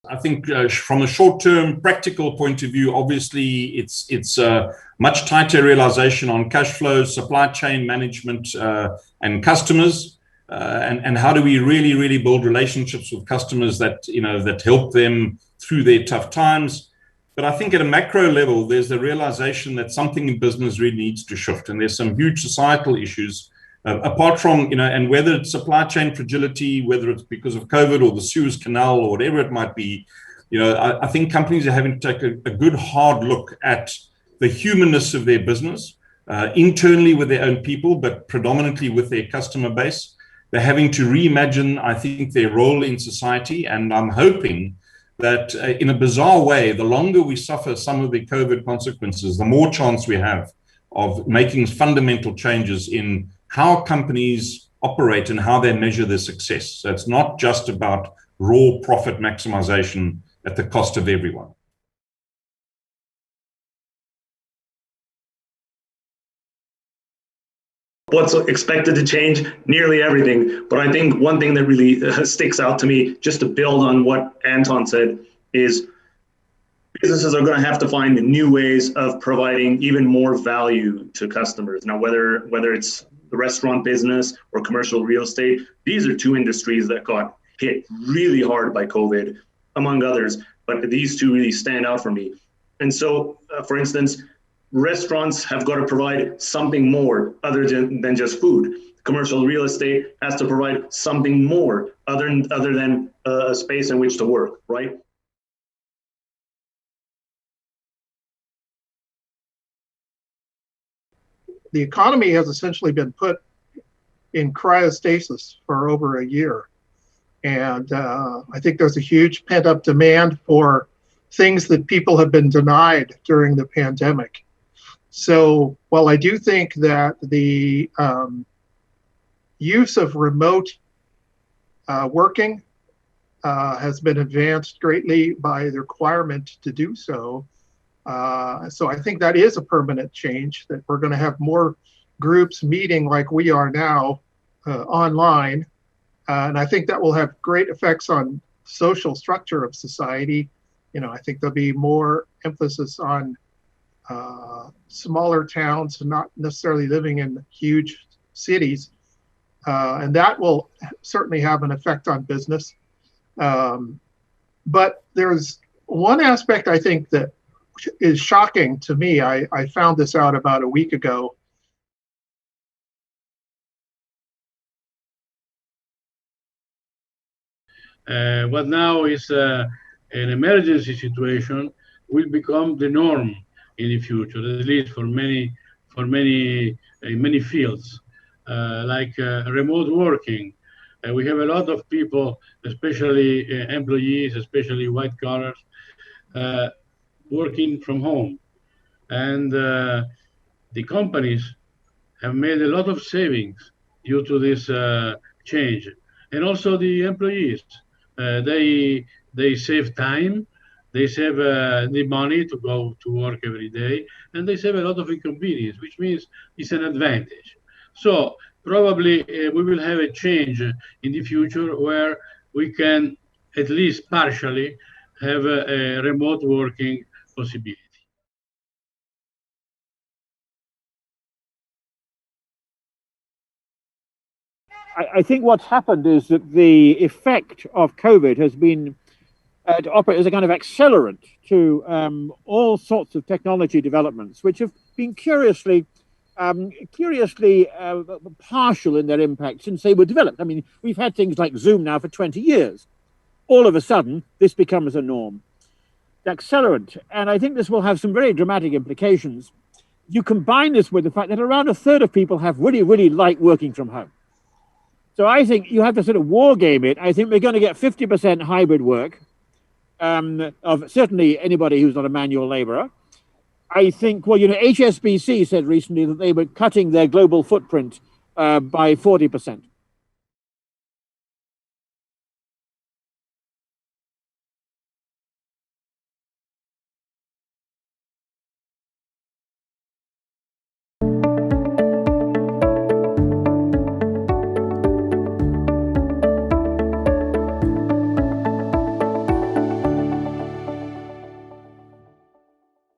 I think from a short-term practical point of view, obviously it's a much tighter realization on cash flows, supply chain management, and customers, and how do we really build relationships with customers that that help them through their tough times. But I think at a macro level, there's the realization that something in business really needs to shift, and there's some huge societal issues. Apart from, and whether it's supply chain fragility, whether it's because of COVID or the Suez Canal or whatever it might be, I think companies are having to take a good hard look at the humanness of their business, internally with their own people, but predominantly with their customer base. They're having to reimagine, I think, their role in society. And I'm hoping that in a bizarre way, the longer we suffer some of the COVID consequences, the more chance we have of making fundamental changes in how companies operate and how they measure their success. So it's not just about raw profit maximization at the cost of everyone. What's expected to change? Nearly everything. But I think one thing that really sticks out to me, just to build on what Anton said, is businesses are going to have to find new ways of providing even more value to customers. Now, whether it's the restaurant business or commercial real estate, these are two industries that got hit really hard by COVID, among others, but these two really stand out for me. And so, for instance, restaurants have got to provide something more other than just food. Commercial real estate has to provide something more other than a space in which to work, right? The economy has essentially been put in cryostasis for over a year. And I think there's a huge pent-up demand for things that people have been denied during the pandemic. So while I do think that the use of remote working has been advanced greatly by the requirement to do so, so I think that is a permanent change, that we're going to have more groups meeting like we are now online. And I think that will have great effects on social structure of society. I think there'll be more emphasis on smaller towns, not necessarily living in huge cities. And that will certainly have an effect on business. But there's one aspect I think that is shocking to me. I found this out about a week ago. What now is an emergency situation will become the norm in the future, at least for many fields, like remote working. We have a lot of people, especially employees, especially white collars, working from home. And the companies have made a lot of savings due to this change. And also the employees, they save time, they save the money to go to work every day, and they save a lot of inconvenience, which means it's an advantage. So probably we will have a change in the future where we can at least partially have a remote working possibility. I think what's happened is that the effect of COVID has been to operate as a kind of accelerant to all sorts of technology developments, which have been curiously partial in their impact since they were developed. I mean, we've had things like Zoom now for 20 years. All of a sudden, this becomes a norm. The accelerant, and I think this will have some very dramatic implications. You combine this with the fact that around a third of people have really like working from home. So I think you have to sort of war game it. I think we're going to get 50% hybrid work of certainly anybody who's not a manual laborer. I think, well, HSBC said recently that they were cutting their global footprint by 40%.